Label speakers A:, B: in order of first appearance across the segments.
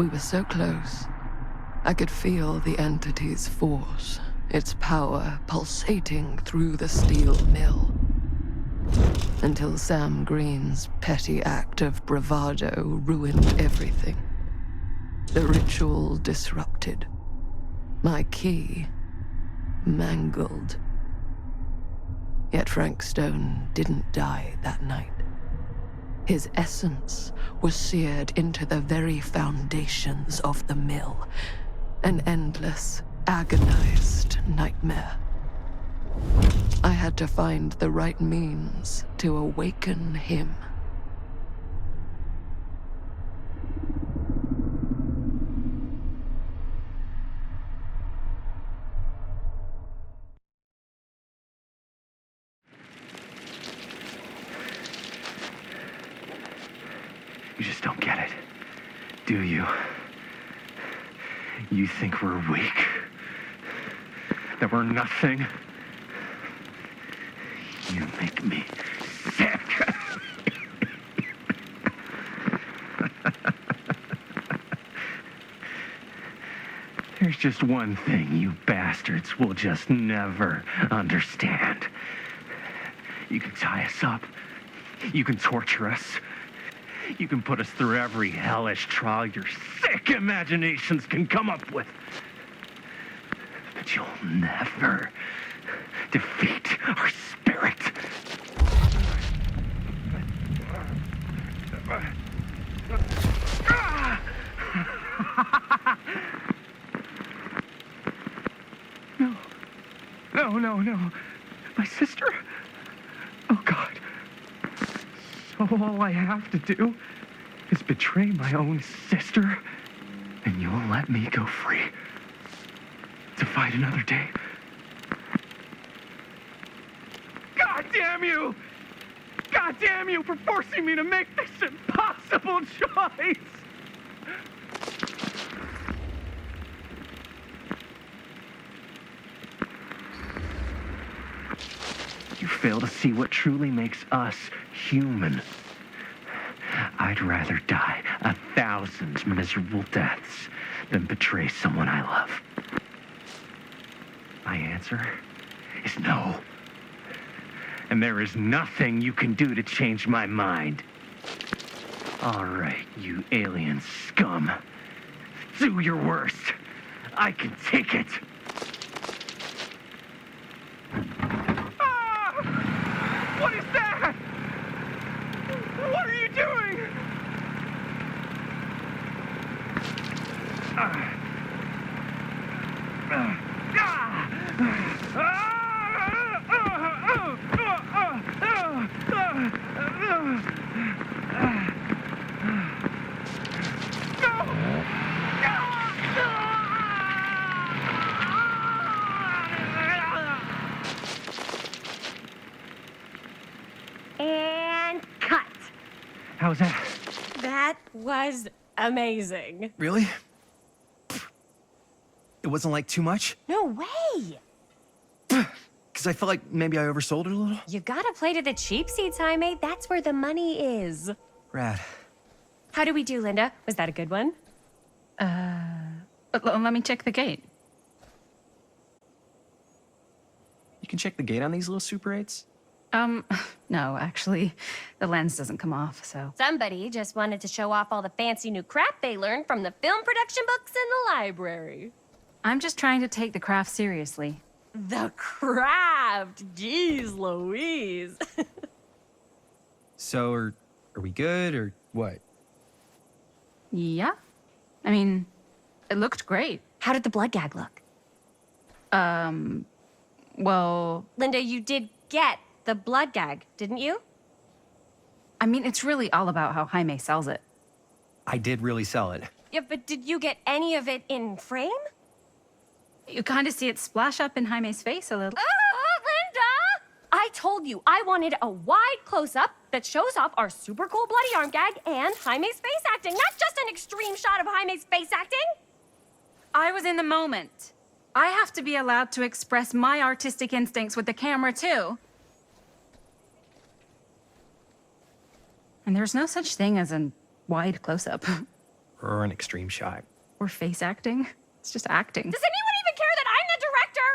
A: We were so close. I could feel the entity's force, its power pulsating through the steel mill. Until Sam Green's petty act of bravado ruined everything. The ritual disrupted. My key mangled. Yet Frank Stone didn't die that night. His essence was seared into the very foundations of the mill. An endless, agonized nightmare. I had to find the right means to awaken him.
B: You just don't get it, do you? You think we're weak? That we're nothing? You make me sick. There's just one thing you bastards will just never understand. You can tie us up. You can torture us. You can put us through every hellish trial your sick imaginations can come up with. But you'll never defeat our spirit. No. My sister? Oh, God. So all I have to do is betray my own sister, and you'll let me go free to fight another day? God damn you! God damn you for forcing me to make this impossible choice! You fail to see what truly makes us human. I'd rather die 1,000 miserable deaths than betray someone I love. My answer is no. And there is nothing you can do to change my mind. All right, you alien scum. Do your worst. I can take it. What is that? What are you doing?
C: And cut.
B: How was that?
C: That was amazing.
D: Really? It wasn't like too much?
C: No way.
D: Because I felt like maybe I oversold it a little?
C: You gotta play to the cheap seats, Jaime. That's where the money is.
D: Rad.
C: How do we do, Linda? Was that a good one?
E: Let me check the gate.
D: You can check the gate on these little Super 8s?
E: No, actually, the lens doesn't come off, so.
C: Somebody just wanted to show off all the fancy new crap they learned from the film production books in the library.
E: I'm just trying to take the craft seriously.
C: The craft! Jeez Louise.
D: So, are we good, or what?
E: Yeah? I mean, it looked great.
C: How did the blood gag look?
E: Well,
C: Linda, you did get the blood gag, didn't you?
E: I mean, it's really all about how Jaime sells it.
D: I did really sell it.
C: Yeah, but did you get any of it in frame?
E: You kind of see it splash up in Jaime's face a little.
C: Linda! I told you I wanted a wide close-up that shows off our super cool bloody arm gag and Jaime's face acting, not just an extreme shot of Jaime's face acting.
E: I was in the moment. I have to be allowed to express my artistic instincts with the camera, too. And there's no such thing as a wide close-up.
D: or an extreme shot.
E: Or face acting. It's just acting.
C: Does anyone even care that I'm the director?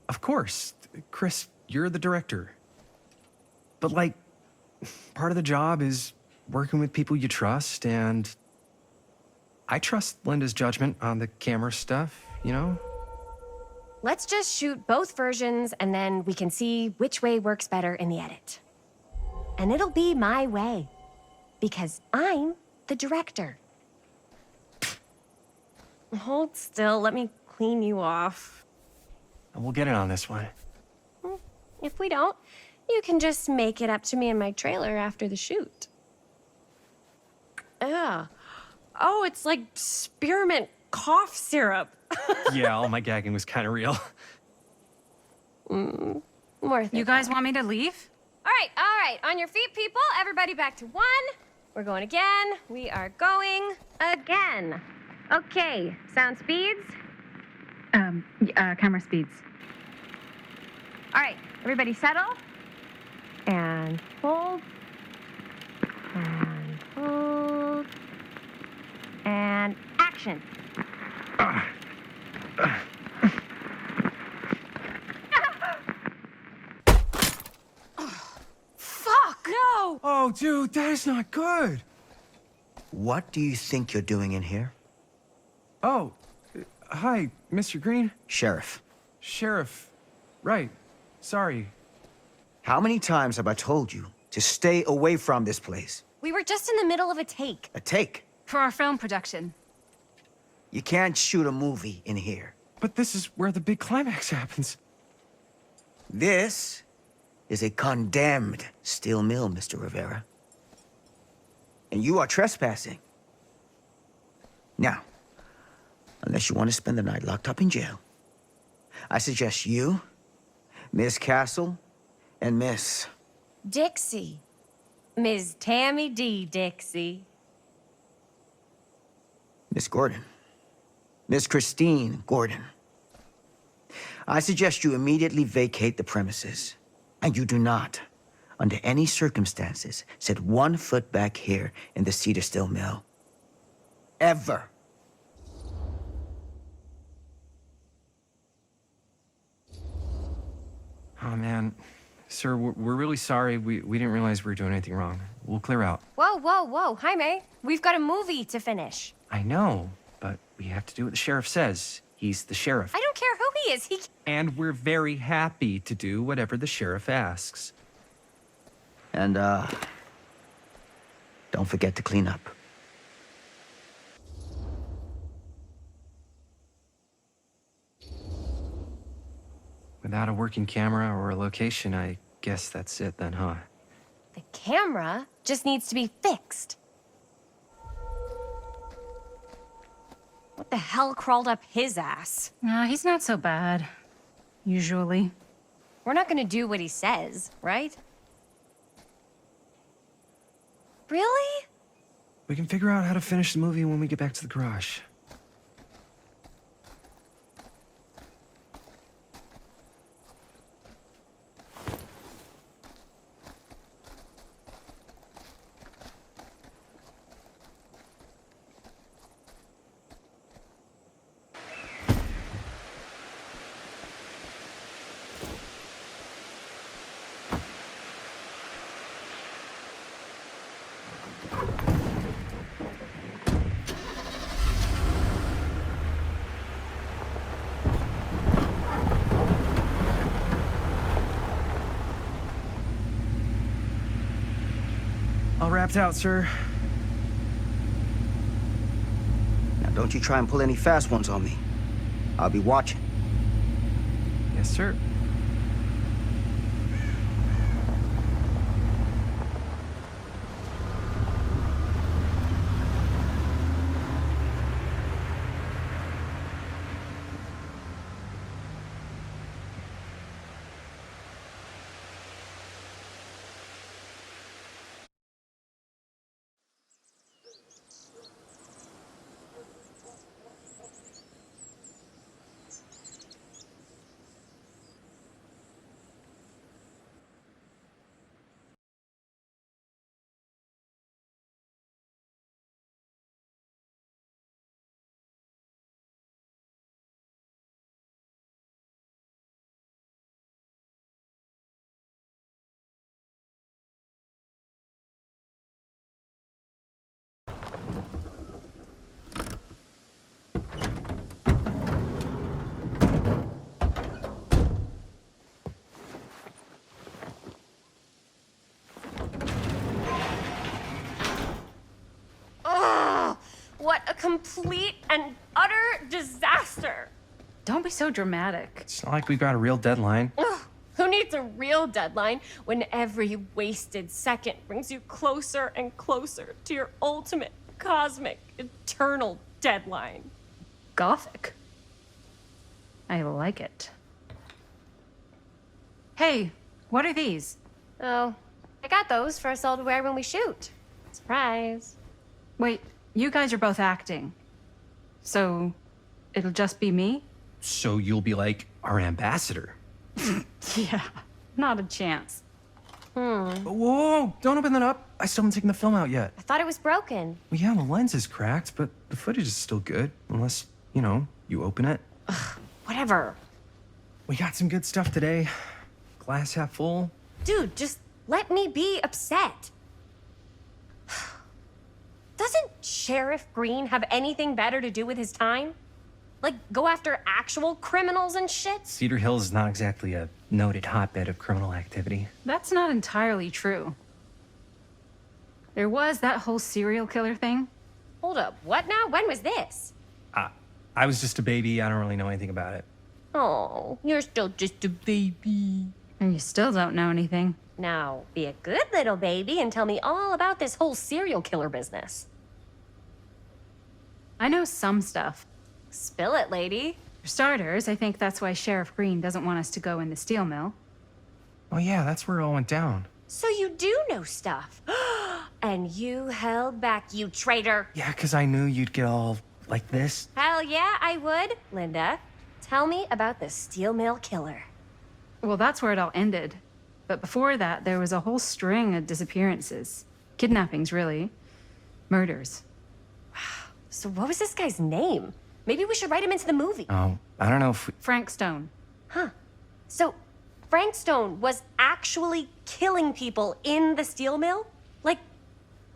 D: Of course, Chris, you're the director. But, like, part of the job is working with people you trust, and I trust Linda's judgment on the camera stuff, you know?
C: Let's just shoot both versions and then we can see which way works better in the edit. And it'll be my way. Because I'm the director. Hold still, let me clean you off.
D: And we'll get it on this one.
C: If we don't, you can just make it up to me in my trailer after the shoot. Ugh. Oh, it's like spearmint cough syrup.
D: Yeah, all my gagging was kind of real.
C: Worth it.
E: You guys want me to leave?
C: All right. On your feet, people. Everybody back to 1. We're going again. We are going again. Okay, sound speeds.
E: Camera speeds.
C: All right, everybody settle. And hold. And hold. And action. Fuck! No!
D: Oh, dude, that is not good.
F: What do you think you're doing in here?
D: Oh, hi, Mr. Green.
F: Sheriff,
D: Sheriff. Right. Sorry.
F: how many times have I told you to stay away from this place?
C: We were just in the middle of a take.
F: A take.
E: For our film production.
F: You can't shoot a movie in here.
D: But this is where the big climax happens.
F: This is a condemned steel mill, Mr. Rivera. And you are trespassing. Now, unless you want to spend the night locked up in jail, I suggest you, Miss Castle, and Miss...
C: Dixie. Ms. Tammy D. Dixie.
F: Miss Gordon. Miss Christine Gordon. I suggest you immediately vacate the premises. And you do not, under any circumstances, set 1 foot back here in the Cedar Steel Mill. Ever.
D: Oh, man. Sir, we're really sorry. We didn't realize we were doing anything wrong. We'll clear out.
C: Whoa. Jaime, we've got a movie to finish.
D: I know, but we have to do what the sheriff says. He's the sheriff.
C: I don't care who he is.
D: And we're very happy to do whatever the sheriff asks.
F: And, don't forget to clean up.
D: Without a working camera or a location, I guess that's it then, huh?
C: The camera just needs to be fixed. What the hell crawled up his ass?
E: He's not so bad. Usually.
C: We're not gonna do what he says, right? Really?
D: We can figure out how to finish the movie when we get back to the garage. All wrapped out, sir.
F: Now, don't you try and pull any fast ones on me. I'll be watching.
D: Yes, sir.
C: complete and utter disaster.
E: Don't be so dramatic.
D: It's not like we've got a real deadline.
C: Ugh, who needs a real deadline when every wasted second brings you closer and closer to your ultimate, cosmic, eternal deadline?
E: Gothic. I like it. Hey, what are these?
C: Oh, I got those for us all to wear when we shoot. Surprise.
E: Wait, you guys are both acting. So, it'll just be me?
D: So you'll be like our ambassador.
E: Yeah, not a chance.
D: Whoa, don't open that up. I still haven't taken the film out yet.
C: I thought it was broken.
D: Well, yeah, the lens is cracked, but the footage is still good. Unless, you open it.
C: Whatever.
D: We got some good stuff today. Glass half full.
C: Dude, just let me be upset. Doesn't Sheriff Green have anything better to do with his time? Like, go after actual criminals and shit?
D: Cedar Hills is not exactly a noted hotbed of criminal activity.
E: That's not entirely true. There was that whole serial killer thing.
C: Hold up, what now? When was this?
D: I was just a baby. I don't really know anything about it.
C: Oh, you're still just a baby.
E: And you still don't know anything.
C: Now, be a good little baby and tell me all about this whole serial killer business.
E: I know some stuff.
C: Spill it, lady.
E: For starters, I think that's why Sheriff Green doesn't want us to go in the steel mill.
D: Oh, yeah, that's where it all went down.
C: So you do know stuff. And you held back, you traitor.
D: Yeah, because I knew you'd get all like this.
C: Hell yeah, I would. Linda, tell me about the steel mill killer.
E: Well, that's where it all ended. But before that, there was a whole string of disappearances. Kidnappings, really. Murders.
C: So what was this guy's name? Maybe we should write him into the movie.
D: Oh, I don't know if we...
E: Frank Stone.
C: So Frank Stone was actually killing people in the steel mill? Like,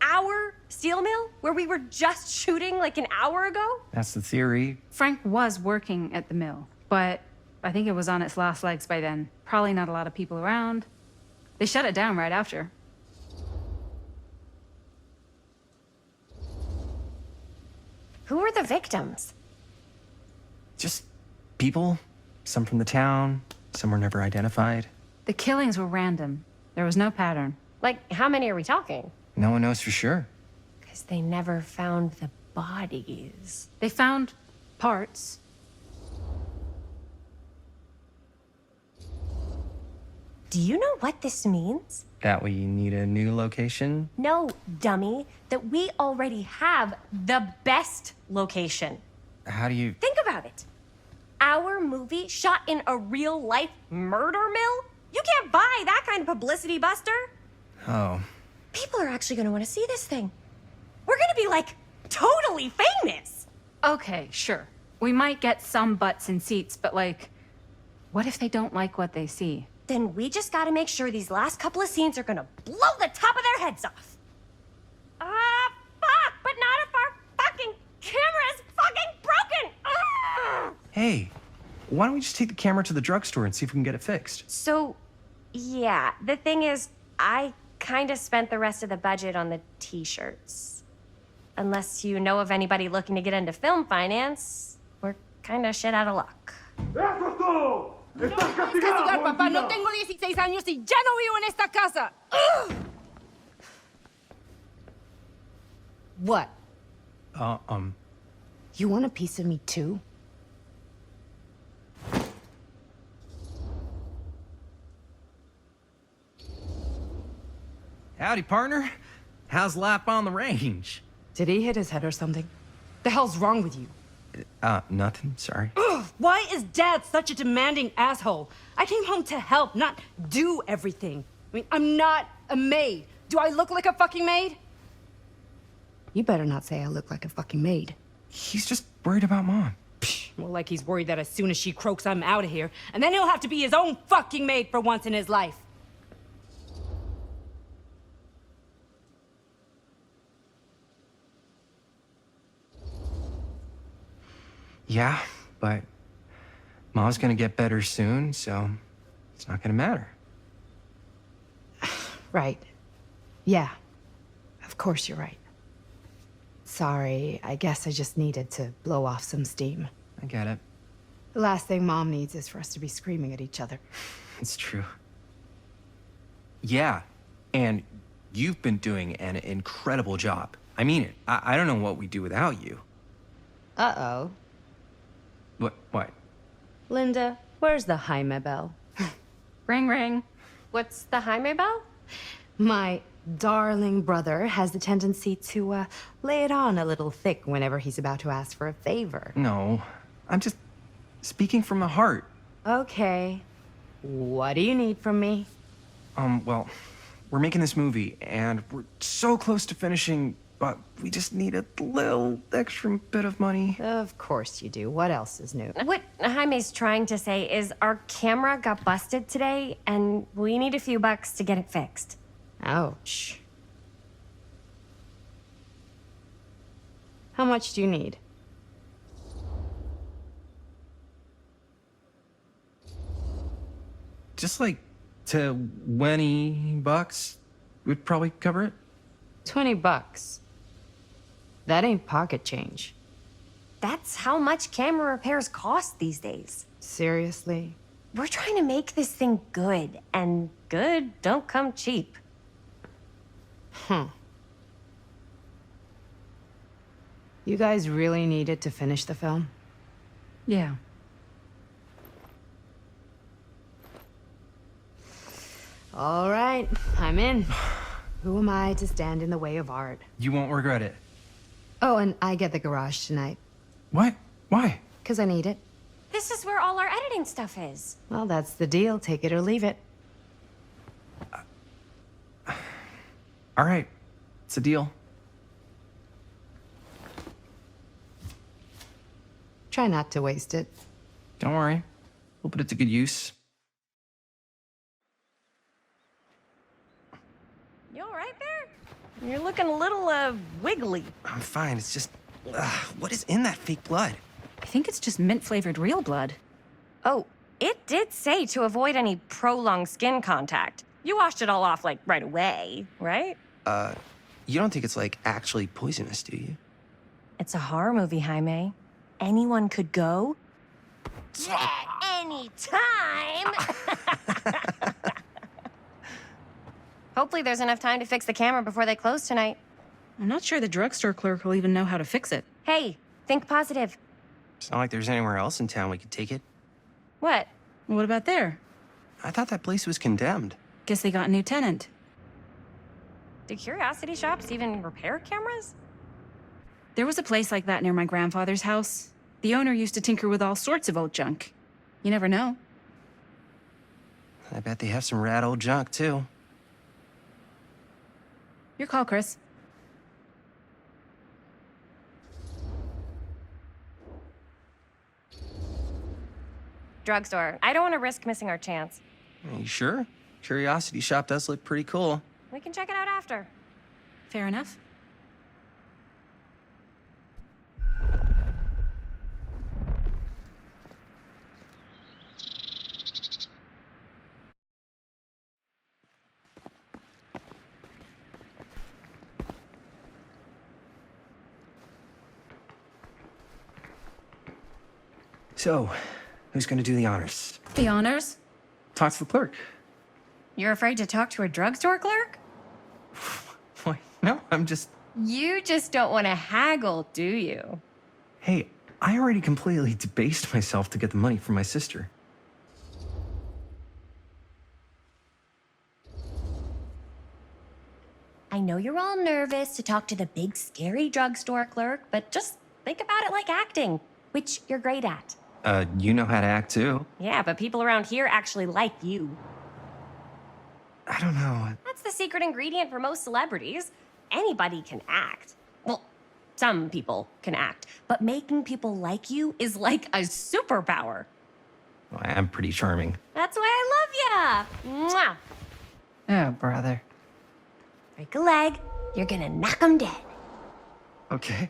C: our steel mill? Where we were just shooting like an hour ago?
D: That's the theory.
E: Frank was working at the mill, but I think it was on its last legs by then. Probably not a lot of people around. They shut it down right after.
C: Who were the victims?
D: Just people. Some from the town. Some were never identified.
E: The killings were random. There was no pattern.
C: Like, how many are we talking?
D: No one knows for sure.
C: Because they never found the bodies.
E: They found parts.
C: Do you know what this means?
D: That we need a new location?
C: No, dummy. That we already have the best location.
D: How do you...
C: Think about it. Our movie shot in a real-life murder mill? You can't buy that kind of publicity, Buster.
D: Oh.
C: People are actually going to want to see this thing. We're going to be, like, totally famous.
E: Okay, sure. We might get some butts in seats, but like, what if they don't like what they see?
C: Then we just got to make sure these last couple of scenes are going to blow the top of their heads off. Fuck, but not if our fucking camera is fucking broken. Ugh.
D: Hey, why don't we just take the camera to the drugstore and see if we can get it fixed?
C: So, yeah, the thing is, I kind of spent the rest of the budget on the t-shirts. Unless you know of anybody looking to get into film finance, we're kind of shit out of luck.
G: ¡Eso es todo! ¡Estás castigado,
H: Castigar, papá. No
G: jovencita!
H: tengo 16 años y ya no vivo en esta casa. Ugh. What? You want a piece of me too?
D: Howdy, partner. How's life on the range?
H: Did he hit his head or something? The hell's wrong with you?
D: Nothing, sorry.
I: Why is Dad such a demanding asshole? I came home to help, not do everything. I mean, I'm not a maid. Do I look like a fucking maid?
H: You better not say I look like a fucking maid.
D: He's just worried about Mom.
I: More like he's worried that as soon as she croaks, I'm out of here. And then he'll have to be his own fucking maid for once in his life.
D: Yeah, but Mom's gonna get better soon, so it's not gonna matter.
H: Right. Yeah. Of course you're right. Sorry, I guess I just needed to blow off some steam.
D: I get it.
H: The last thing Mom needs is for us to be screaming at each other.
D: It's true. Yeah, and you've been doing an incredible job. I mean it. I don't know what we'd do without you.
H: Uh-oh.
D: What?
H: Linda, where's the Jaime bell?
E: Ring, ring.
C: What's the Jaime bell?
H: My darling brother has the tendency to, lay it on a little thick whenever he's about to ask for a favor.
D: No, I'm just speaking from the heart.
H: Okay. What do you need from me?
D: Well, we're making this movie, and we're so close to finishing, but we just need a little extra bit of money.
H: Of course you do. What else is new?
C: What Jaime's trying to say is our camera got busted today, and we need a few bucks to get it fixed.
H: Ouch. How much do you need?
D: Just like $20 would probably cover it.
H: $20. That ain't pocket change.
C: That's how much camera repairs cost these days.
H: Seriously?
C: We're trying to make this thing good, and good don't come cheap.
H: You guys really needed to finish the film?
E: Yeah.
H: All right, I'm in. Who am I to stand in the way of art?
D: You won't regret it.
H: Oh, and I get the garage tonight,
D: What? Why?
H: 'cause I need it.
C: This is where all our editing stuff is.
H: Well, that's the deal. Take it or leave it.
D: All right, it's a deal.
H: Try not to waste it.
D: Don't worry, we'll put it to good use.
C: You all right there? You're looking a little, wiggly.
D: I'm fine. It's just, what is in that fake blood?
E: I think it's just mint-flavored real blood.
C: Oh, it did say to avoid any prolonged skin contact. You washed it all off, like, right away, right?
D: You don't think it's like actually poisonous, do you?
C: It's a horror movie, Jaime. Anyone could go. At any time! Hopefully there's enough time to fix the camera before they close tonight.
E: I'm not sure the drugstore clerk will even know how to fix it.
C: Hey, think positive.
D: It's not like there's anywhere else in town we could take it.
C: What?
E: What about there?
D: I thought that place was condemned.
E: Guess they got a new tenant.
C: Do curiosity shops even repair cameras?
E: There was a place like that near my grandfather's house. The owner used to tinker with all sorts of old junk. You never know.
D: I bet they have some rad old junk, too.
E: Your call, Chris.
C: Drugstore. I don't want to risk missing our chance.
D: Are you sure? Curiosity shop does look pretty cool.
C: We can check it out after.
E: Fair enough.
D: So, who's gonna do the honors?
E: The honors?
D: Talk to the clerk.
C: You're afraid to talk to a drugstore clerk?
D: Why? No, I'm just...
C: You just don't want to haggle, do you?
D: Hey, I already completely debased myself to get the money from my sister.
C: I know you're all nervous to talk to the big, scary drugstore clerk, but just think about it like acting, which you're great at.
D: You know how to act, too.
C: Yeah, but people around here actually like you.
D: I don't know.
C: That's the secret ingredient for most celebrities. Anybody can act. Well, some people can act, but making people like you is like a superpower.
D: Well, I'm pretty charming.
C: That's why I love ya. Mwah.
D: Oh, brother.
C: Break a leg, you're gonna knock 'em dead.
D: Okay.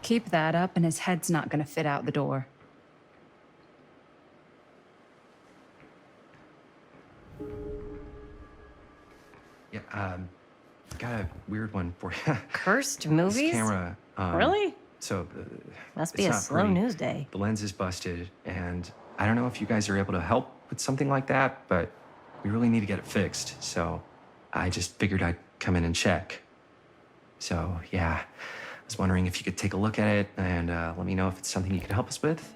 E: Keep that up and his head's not gonna fit out the door.
D: Yeah, got a weird one for you.
C: Cursed
D: This
C: movies?
D: camera.
C: Really?
D: So,
C: Must be
D: it's
C: a
D: not
C: slow
D: pretty.
C: news day.
D: The lens is busted, and I don't know if you guys are able to help with something like that, but we really need to get it fixed. So I just figured I'd come in and check. So, yeah, I was wondering if you could take a look at it and let me know if it's something you could help us with.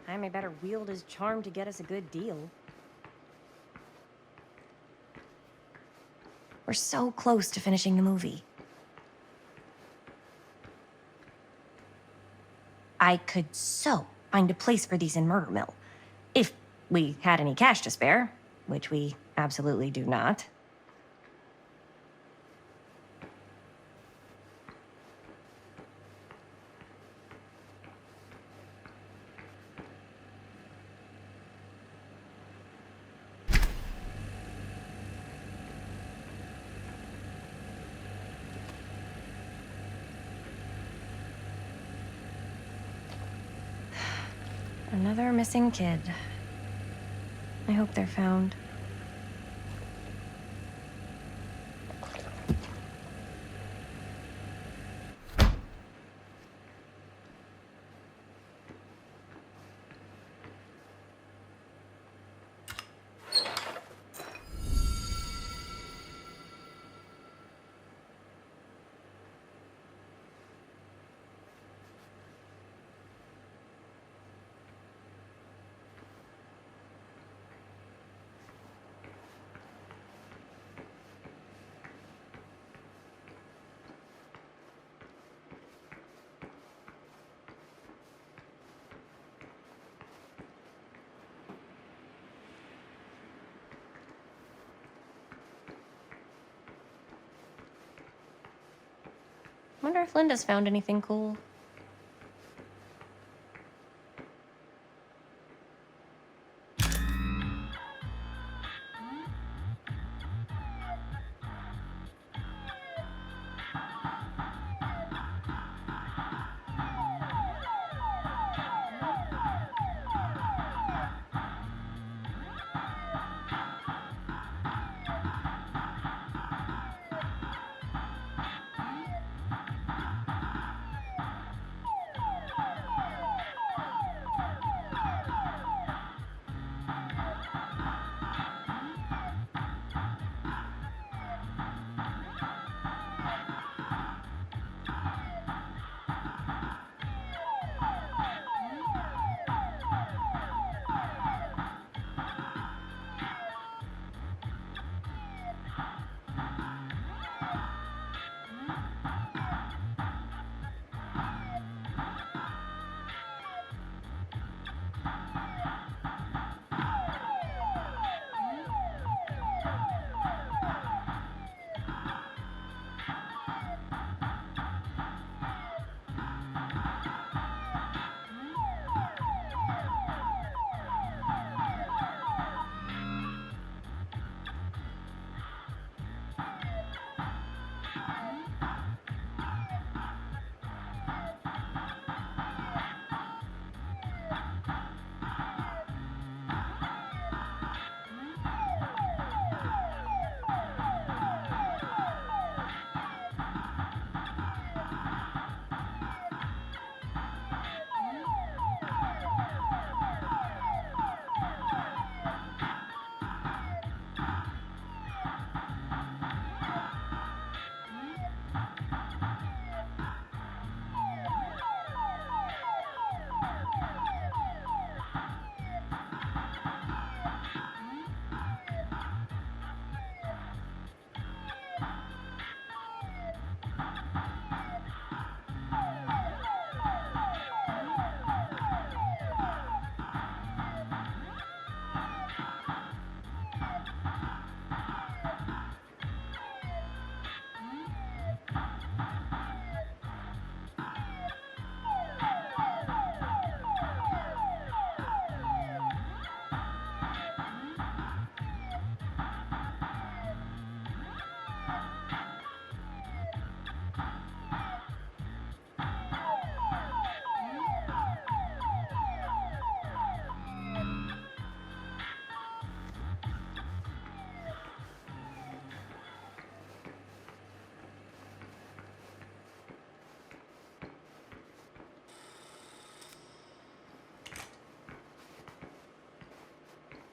C: Jaime better wield his charm to get us a good deal. We're so close to finishing the movie. I could so find a place for these in Murder Mill. If we had any cash to spare, which we absolutely do not. Another missing kid. I hope they're found. Wonder if Linda's found anything cool.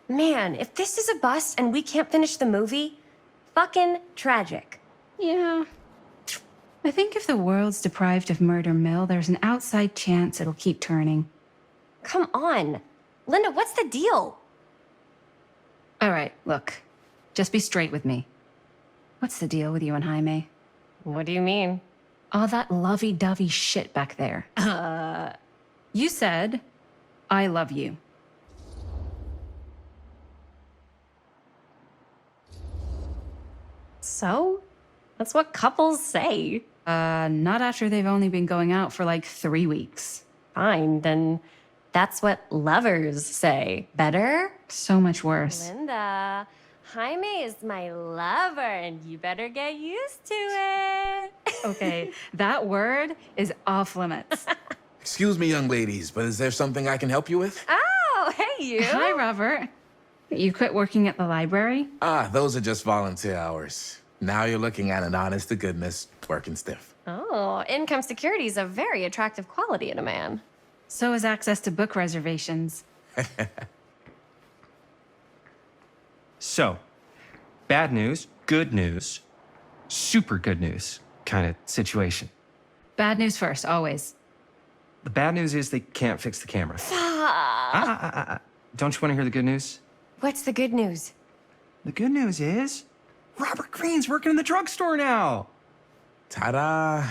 C: Man, if this is a bust and we can't finish the movie, fucking tragic.
E: Yeah. I think if the world's deprived of Murder Mill, there's an outside chance it'll keep turning.
C: Come on. Linda, what's the deal?
E: All right, look. Just be straight with me. What's the deal with you and Jaime?
C: What do you mean?
E: All that lovey-dovey shit back there. You said, I love you.
C: So? That's what couples say.
E: Not after they've only been going out for like 3 weeks.
C: Fine, then that's what lovers say. Better?
E: So much worse.
C: Linda, Jaime is my lover, and you better get used to it.
E: Okay, that word is off limits.
J: Excuse me, young ladies, but is there something I can help you with?
C: Oh, hey, you.
E: Hi, Robert. You quit working at the library?
J: Ah, those are just volunteer hours. Now you're looking at an honest to goodness working stiff.
C: Oh, income security is a very attractive quality in a man.
E: So is access to book reservations.
D: So, bad news, good news, super good news kind of situation.
E: Bad news first, always.
D: The bad news is they can't fix the camera. Don't you want to hear the good news?
C: What's the good news?
D: The good news is Robert Greene's working in the drugstore now.
J: Ta-da!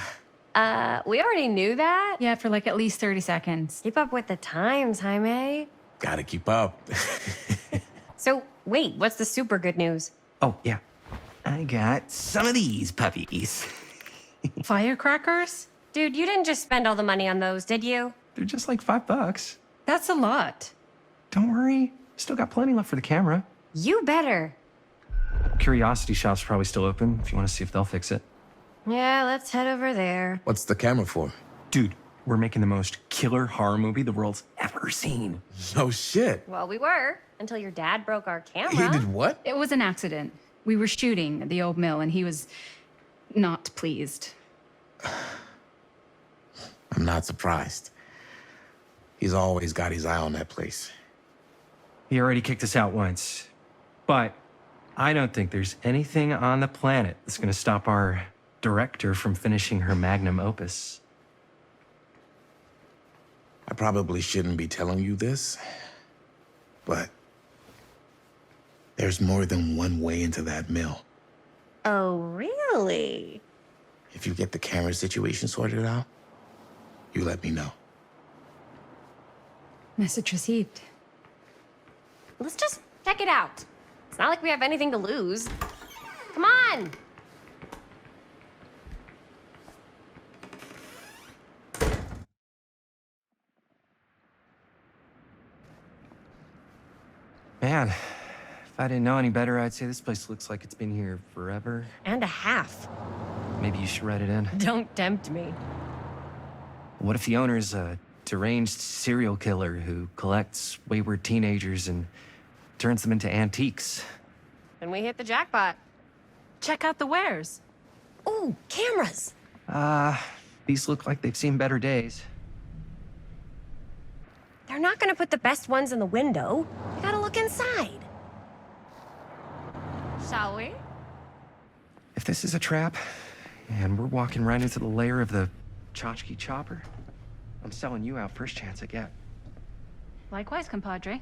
C: We already knew that.
E: Yeah, for like at least 30 seconds.
C: Keep up with the times, Jaime.
J: Gotta keep up.
C: So, wait, what's the super good news?
D: Oh, yeah. I got some of these puppies.
E: Firecrackers?
C: Dude, you didn't just spend all the money on those, did you?
D: They're just like $5.
E: That's a lot.
D: Don't worry. Still got plenty left for the camera.
C: You better.
D: Curiosity Shop's probably still open if you want to see if they'll fix it.
C: Yeah, let's head over there.
J: What's the camera for?
D: Dude, we're making the most killer horror movie the world's ever seen.
J: No shit.
C: Well, we were, until your dad broke our
J: He
C: camera.
J: did what?
E: It was an accident. We were shooting at the old mill and he was not pleased.
J: I'm not surprised. He's always got his eye on that place.
D: He already kicked us out once. But I don't think there's anything on the planet that's going to stop our director from finishing her magnum opus.
J: I probably shouldn't be telling you this, but there's more than one way into that mill.
C: Oh, really?
J: If you get the camera situation sorted out, you let me know.
E: Message received.
C: Let's just check it out. It's not like we have anything to lose. Come on!
D: Man, if I didn't know any better, I'd say this place looks like it's been here forever.
C: And a half.
D: Maybe you should write it in.
C: Don't tempt me.
D: What if the owner's a deranged serial killer who collects wayward teenagers and turns them into antiques?
C: And we hit the jackpot.
E: Check out the wares.
C: Ooh, cameras!
D: These look like they've seen better days.
C: They're not gonna put the best ones in the window. You gotta look inside. Shall we?
D: If this is a trap, and we're walking right into the lair of the tchotchke chopper, I'm selling you out first chance I get.
E: Likewise, compadre.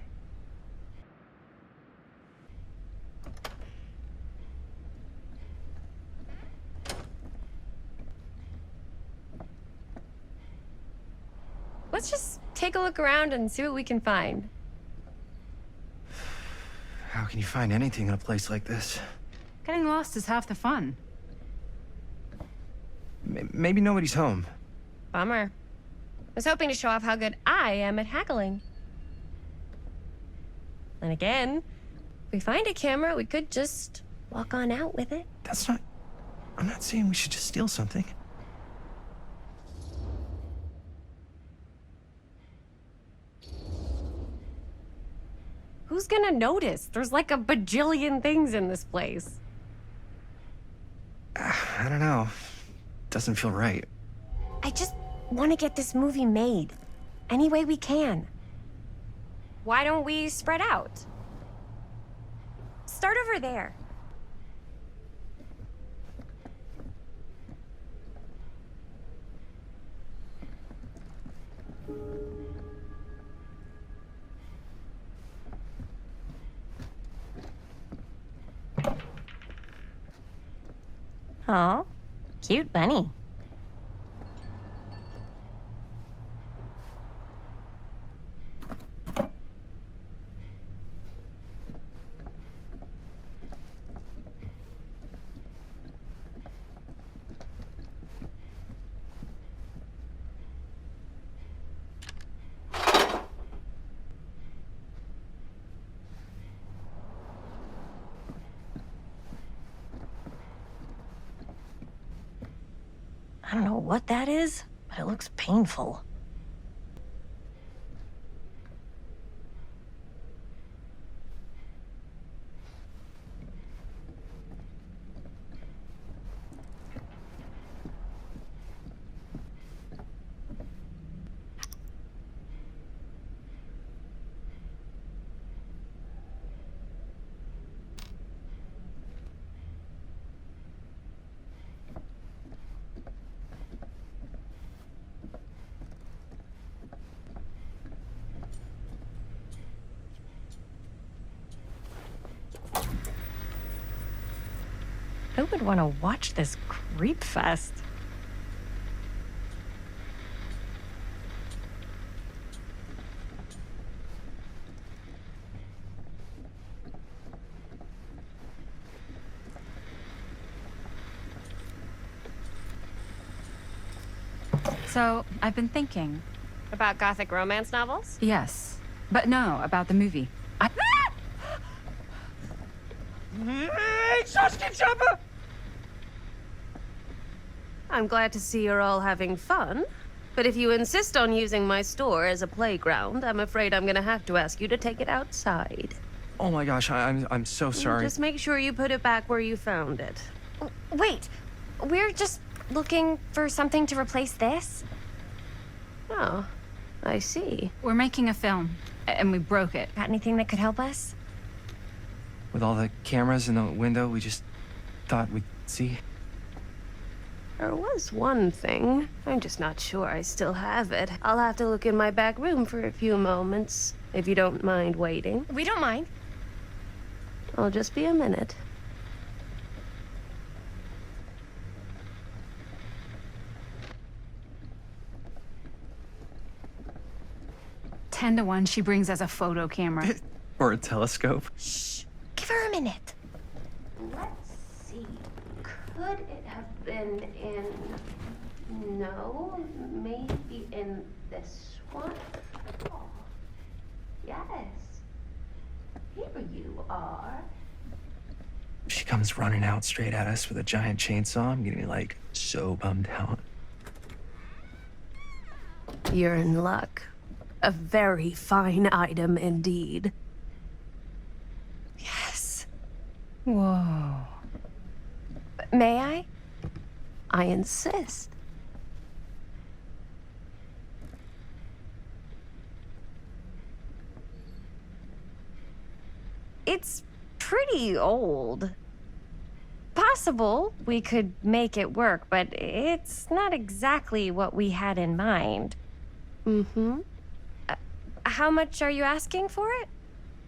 C: Let's just take a look around and see what we can find.
D: How can you find anything in a place like this?
E: Getting lost is half the fun.
D: Maybe nobody's home.
C: Bummer. I was hoping to show off how good I am at haggling. And again, if we find a camera, we could just walk on out with it.
D: That's not... I'm not saying we should just steal something.
C: Who's gonna notice? There's like a bajillion things in this place.
D: I don't know. Doesn't feel right.
C: I just want to get this movie made. Any way we can. Why don't we spread out? start over there. Oh, cute bunny. I don't know what that is, but it looks painful. Who would want to watch this creep fest?
E: So, I've been thinking.
C: About gothic romance novels?
E: Yes. But no, about the movie.
K: I'm glad to see you're all having fun. But if you insist on using my store as a playground, I'm afraid I'm gonna have to ask you to take it outside.
D: Oh my gosh, I'm so sorry.
K: Just make sure you put it back where you found it.
C: Wait, we're just looking for something to replace this?
K: Oh, I see.
E: We're making a film, and we broke it.
C: Got anything that could help us?
D: With all the cameras in the window, we just thought we'd see.
K: There was one thing. I'm just not sure I still have it. I'll have to look in my back room for a few moments, if you don't mind waiting.
C: We don't mind.
K: I'll just be a minute.
E: Ten to 1, she brings us a photo camera.
D: Or a telescope.
C: Shh, give her a minute.
K: Let's see. Could it have been in... No, maybe in this one? Oh, yes. Here you are.
D: She comes running out straight at us with a giant chainsaw. I'm getting like so bummed out.
K: You're in luck. A very fine item indeed.
C: Yes.
E: Whoa.
C: May I?
K: I insist.
C: It's pretty old. Possible we could make it work, but it's not exactly what we had in mind.
K: Mm-hmm.
C: How much are you asking for it?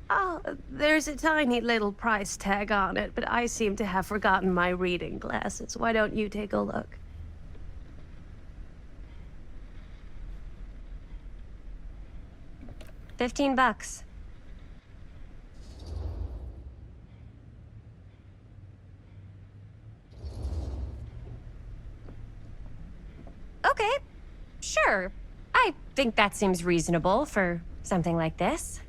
K: Oh, there's a tiny little price tag on it, but I seem to have forgotten my reading glasses. Why don't you take a look?
C: $15. Okay, sure. I think that seems reasonable for something like this.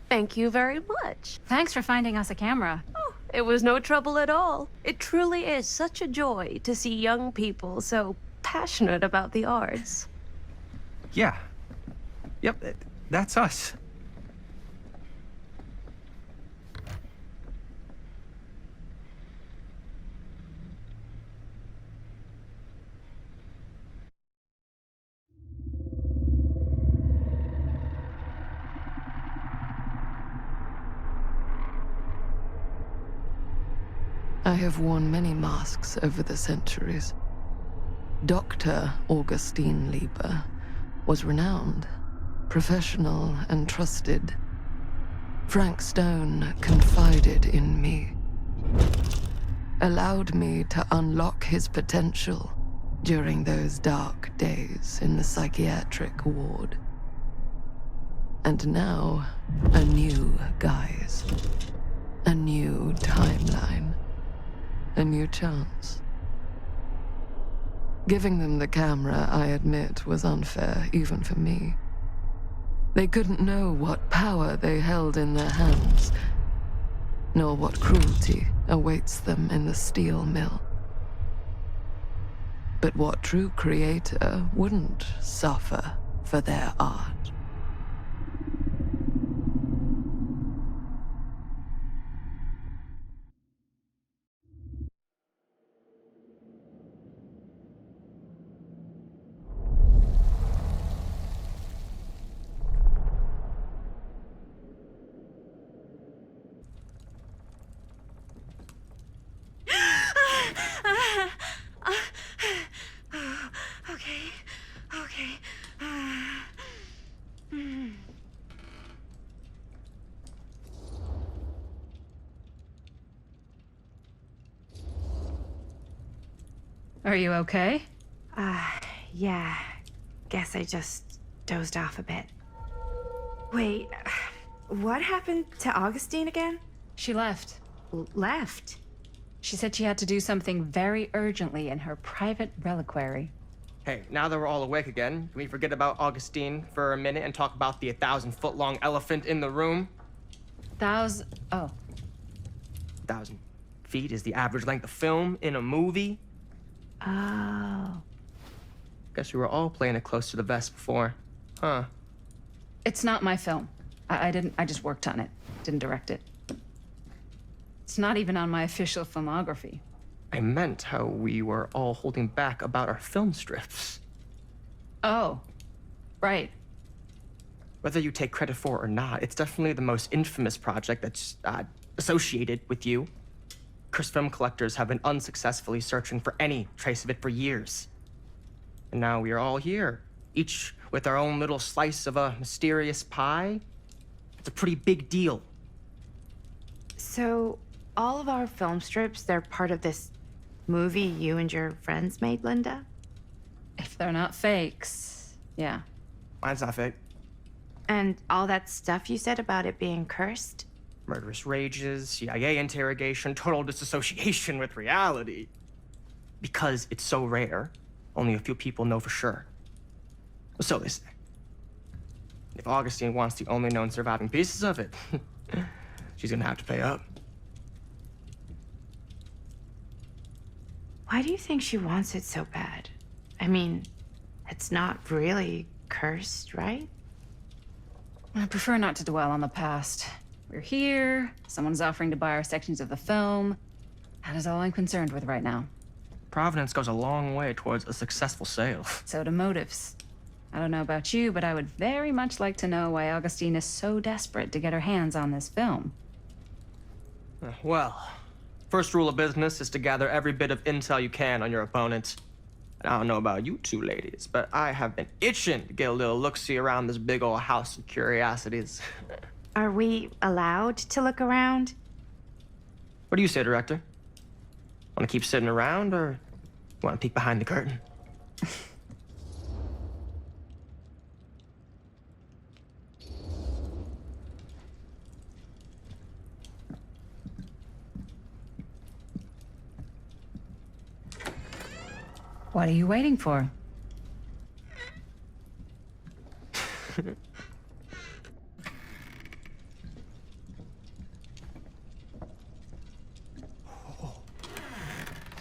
K: Thank you very much.
E: Thanks for finding us a camera.
K: Oh, it was no trouble at all. It truly is such a joy to see young people so passionate about the arts.
D: Yeah. Yep, that's us.
A: I have worn many masks over the centuries. Dr. Augustine Lieber was renowned, professional, and trusted. Frank Stone confided in me, allowed me to unlock his potential during those dark days in the psychiatric ward. And now, a new guise, a new timeline, a new chance. Giving them the camera, I admit, was unfair, even for me. They couldn't know what power they held in their hands, nor what cruelty awaits them in the steel mill. But what true creator wouldn't suffer for their art?
E: Are you okay?
H: Yeah. Guess I just dozed off a bit. Wait, what happened to Augustine again?
E: She left.
H: Left?
E: She said she had to do something very urgently in her private reliquary.
L: Hey, now that we're all awake again, can we forget about Augustine for a minute and talk about the 1,000-foot-long elephant in the room?
E: Oh.
L: 1,000 feet is the average length of film in a movie.
H: Oh.
L: Guess we were all playing it close to the vest before, huh?
E: It's not my film. I just worked on it. Didn't direct it. It's not even on my official filmography.
L: I meant how we were all holding back about our film strips.
E: Oh, right.
L: Whether you take credit for it or not, it's definitely the most infamous project that's associated with you. Cursed film collectors have been unsuccessfully searching for any trace of it for years. And now we are all here, each with our own little slice of a mysterious pie. It's a pretty big deal.
H: So, all of our film strips, they're part of this movie you and your friends made, Linda?
E: If they're not fakes, yeah.
L: Mine's not fake.
H: And all that stuff you said about it being cursed?
L: Murderous rages, CIA interrogation, total disassociation with reality. Because it's so rare, only a few people know for sure. So they say. If Augustine wants the only known surviving pieces of it, she's gonna have to pay up.
H: Why do you think she wants it so bad? I mean, it's not really cursed, right?
E: I prefer not to dwell on the past. We're here, someone's offering to buy our sections of the film. That is all I'm concerned with right now.
L: Providence goes a long way towards a successful sale.
E: So do motives. I don't know about you, but I would very much like to know why Augustine is so desperate to get her hands on this film.
L: Well, first rule of business is to gather every bit of intel you can on your opponent. And I don't know about you two ladies, but I have been itching to get a little look-see around this big old house of curiosities.
H: Are we allowed to look around?
L: What do you say, director? Want to keep sitting around, or want to peek behind the curtain?
E: What are you waiting for?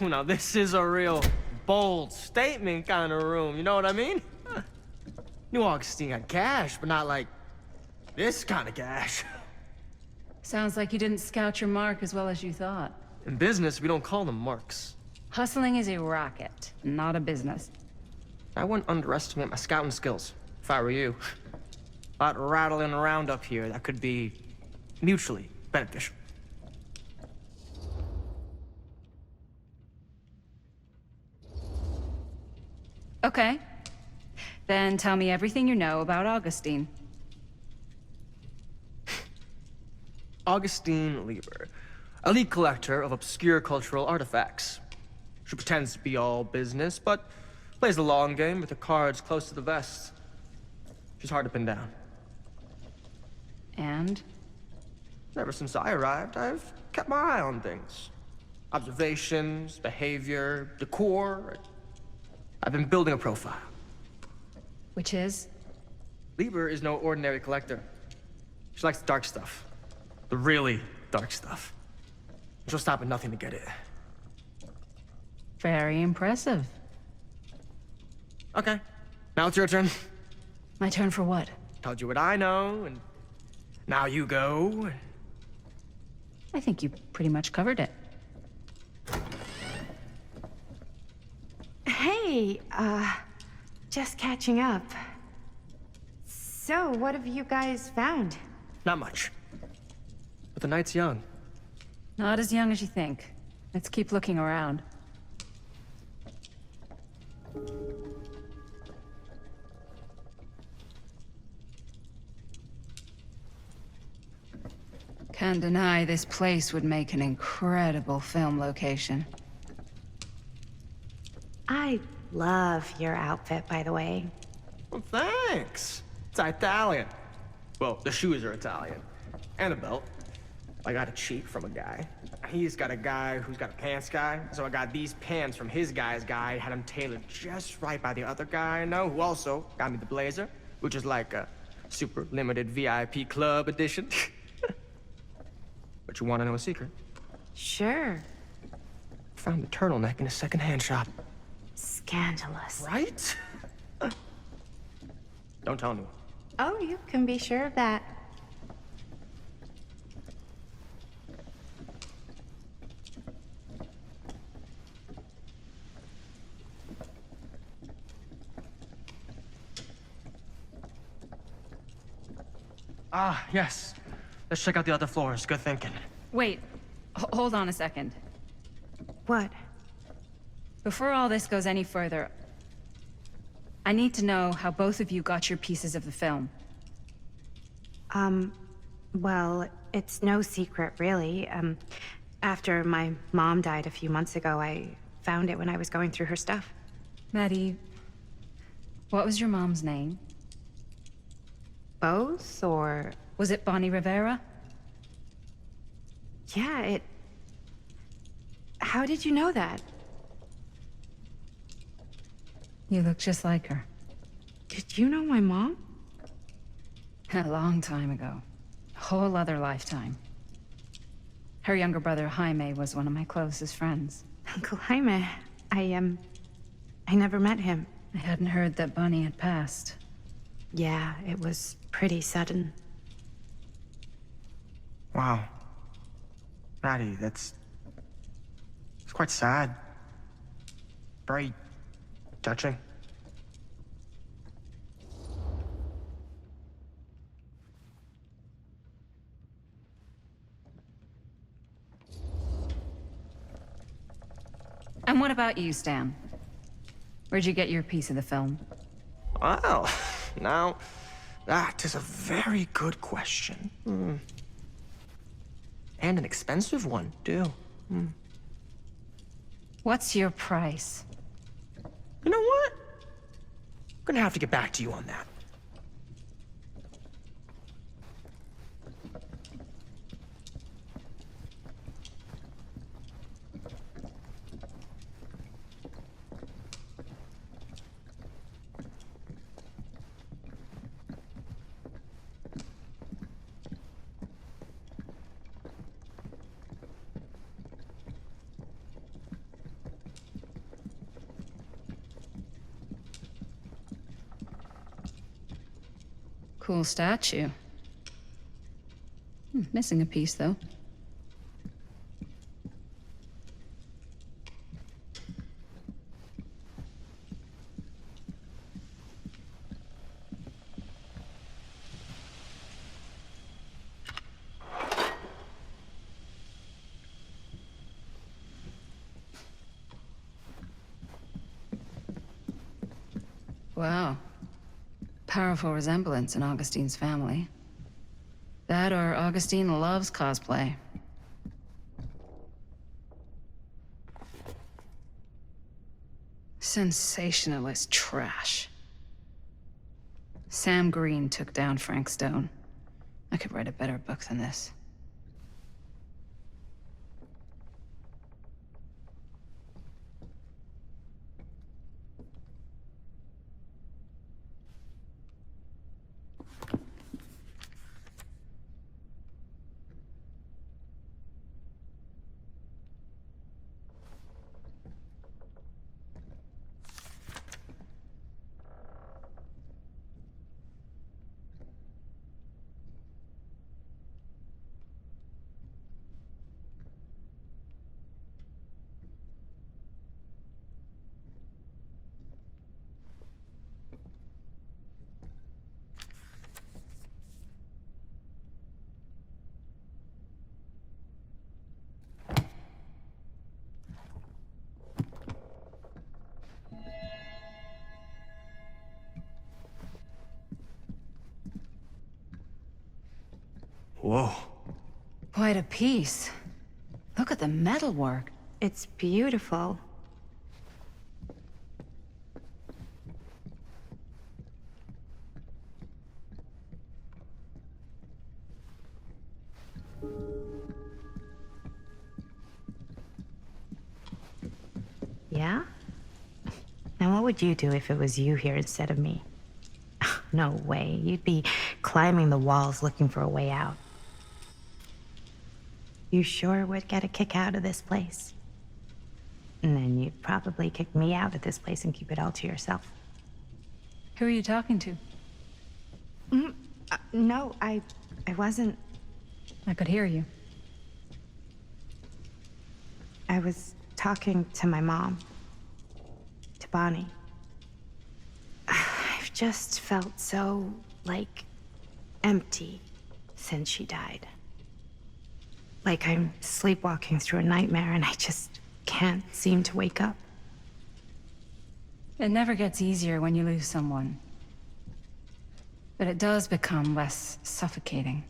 L: Now, this is a real bold statement kind of room, you know what I mean? New Augustine got cash, but not like this kind of cash.
E: Sounds like you didn't scout your mark as well as you thought.
L: In business, we don't call them marks.
E: Hustling is a racket, not a business.
L: I wouldn't underestimate my scouting skills, if I were you. A lot rattling around up here that could be mutually beneficial.
E: Okay. Then tell me everything you know about Augustine.
L: Augustine Lieber, elite collector of obscure cultural artifacts. She pretends to be all business, but plays the long game with her cards close to the vest. She's hard to pin down.
E: And?
L: Ever since I arrived, I've kept my eye on things. Observations, behavior, decor. I've been building a profile.
E: Which is?
L: Lieber is no ordinary collector. She likes the dark stuff. The really dark stuff. She'll stop at nothing to get it.
E: Very impressive.
L: Okay, now it's your turn.
E: My turn for what?
L: Told you what I know, and now you go.
E: I think you pretty much covered it.
H: Hey, just catching up. So, what have you guys found?
L: Not much. But the night's young.
E: Not as young as you think. Let's keep looking around. Can't deny this place would make an incredible film location.
H: I love your outfit, by the way.
L: Well, thanks. It's Italian. Well, the shoes are Italian. And a belt. I got a cheat from a guy. He's got a guy who's got a pants guy. So I got these pants from his guy's guy, had them tailored just right by the other guy I know, who also got me the blazer, which is like a super limited VIP club edition. But you want to know a secret?
H: Sure.
L: Found the turtleneck in a secondhand shop.
H: Scandalous.
L: Right? Don't tell anyone.
H: Oh, you can be sure of that.
L: Ah, yes. Let's check out the other floors. Good thinking.
E: Wait, hold on a second.
H: What?
E: Before all this goes any further, I need to know how both of you got your pieces of the film.
H: Well, it's no secret, really. After my mom died a few months ago, I found it when I was going through her stuff.
E: Maddie, what was your mom's name?
H: Both, or...
E: Was it Bonnie Rivera?
H: Yeah, How did you know that?
E: You look just like her.
H: Did you know my mom?
E: A long time ago. A whole other lifetime. Her younger brother, Jaime, was one of my closest friends.
H: Uncle Jaime. I never met him.
E: I hadn't heard that Bonnie had passed.
H: Yeah, it was pretty sudden.
L: Wow. Maddie, it's quite sad. Very touching.
E: And what about you, Stan? Where'd you get your piece of the film?
L: Well, now, that is a very good question. And an expensive one, too.
E: What's your price?
L: You know what? I'm gonna have to get back to you on that.
E: Cool statue. Missing a piece, though. Wow. Powerful resemblance in Augustine's family. That or Augustine loves cosplay. Sensationalist trash. Sam Green took down Frank Stone. I could write a better book than this.
D: Whoa.
E: Quite a piece. Look at the metalwork.
H: It's beautiful. Yeah? Now what would you do if it was you here instead of me? No way. You'd be climbing the walls looking for a way out. You sure would get a kick out of this place. And then you'd probably kick me out of this place and keep it all to yourself.
E: Who are you talking to?
H: No, I wasn't.
E: I could hear you.
H: I was talking to my mom. To Bonnie. I've just felt so, like, empty since she died. Like I'm sleepwalking through a nightmare and I just can't seem to wake up.
E: It never gets easier when you lose someone. But it does become less suffocating.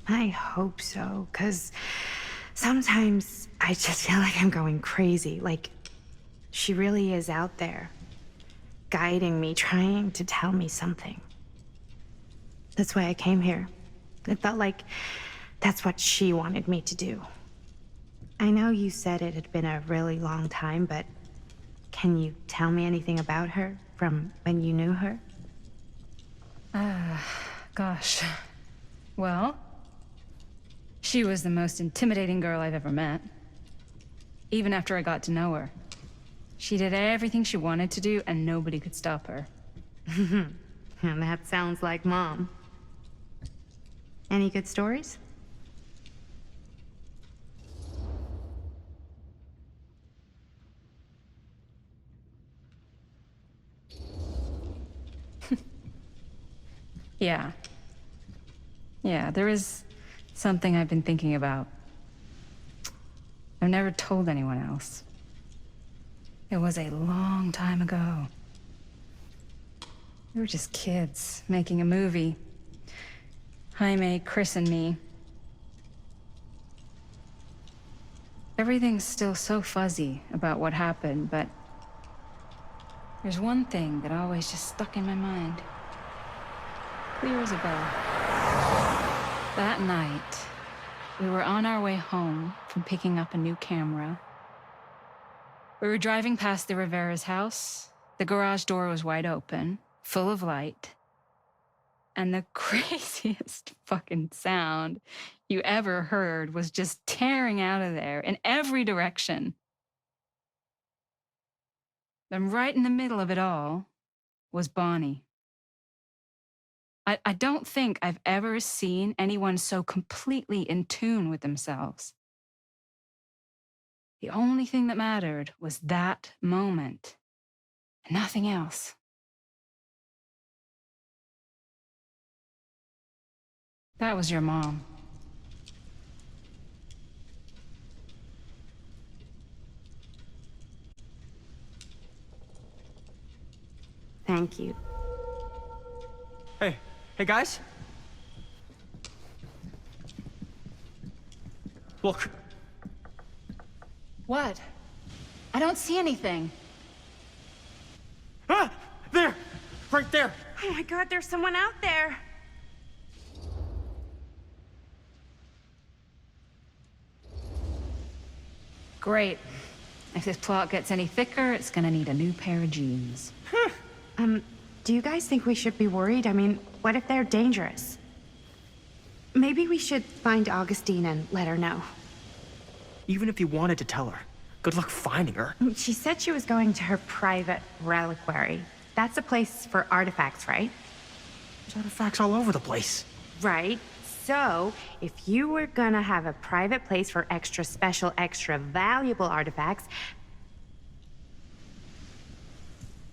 H: I hope so, 'cause sometimes I just feel like I'm going crazy. Like she really is out there, guiding me, trying to tell me something. That's why I came here. It felt like that's what she wanted me to do. I know you said it had been a really long time, but can you tell me anything about her from when you knew her?
E: Gosh. Well, she was the most intimidating girl I've ever met. Even after I got to know her. She did everything she wanted to do, and nobody could stop her.
H: And that sounds like Mom. Any good stories?
E: Yeah, there is something I've been thinking about. I've never told anyone else. It was a long time ago. We were just kids, making a movie. Jaime, Chris, and me. Everything's still so fuzzy about what happened, but there's one thing that always just stuck in my mind. Clear as a bell. That night, we were on our way home from picking up a new camera. We were driving past the Rivera's house. The garage door was wide open, full of light. And the craziest fucking sound you ever heard was just tearing out of there in every direction. And right in the middle of it all was Bonnie. I don't think I've ever seen anyone so completely in tune with themselves. The only thing that mattered was that moment, and nothing else. That was your mom.
H: Thank you.
L: Hey, guys. Look.
E: What? I don't see anything.
L: Ah! There! Right there!
H: Oh my god, there's someone out there.
E: Great. If this plot gets any thicker, it's gonna need a new pair of jeans.
H: Do you guys think we should be worried? I mean, what if they're dangerous? Maybe we should find Augustine and let her know.
L: Even if you wanted to tell her, good luck finding her.
H: She said she was going to her private reliquary. That's a place for artifacts, right?
L: There's artifacts all over the place.
H: Right. So, if you were gonna have a private place for extra special, extra valuable artifacts,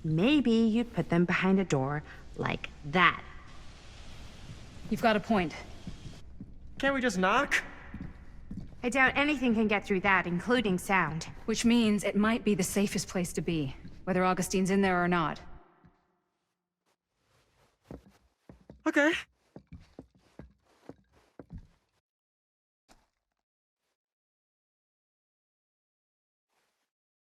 H: maybe you'd put them behind a door like that.
E: You've got a point.
L: Can't we just knock?
H: I doubt anything can get through that, including sound.
E: Which means it might be the safest place to be, whether Augustine's in there or not.
L: Okay.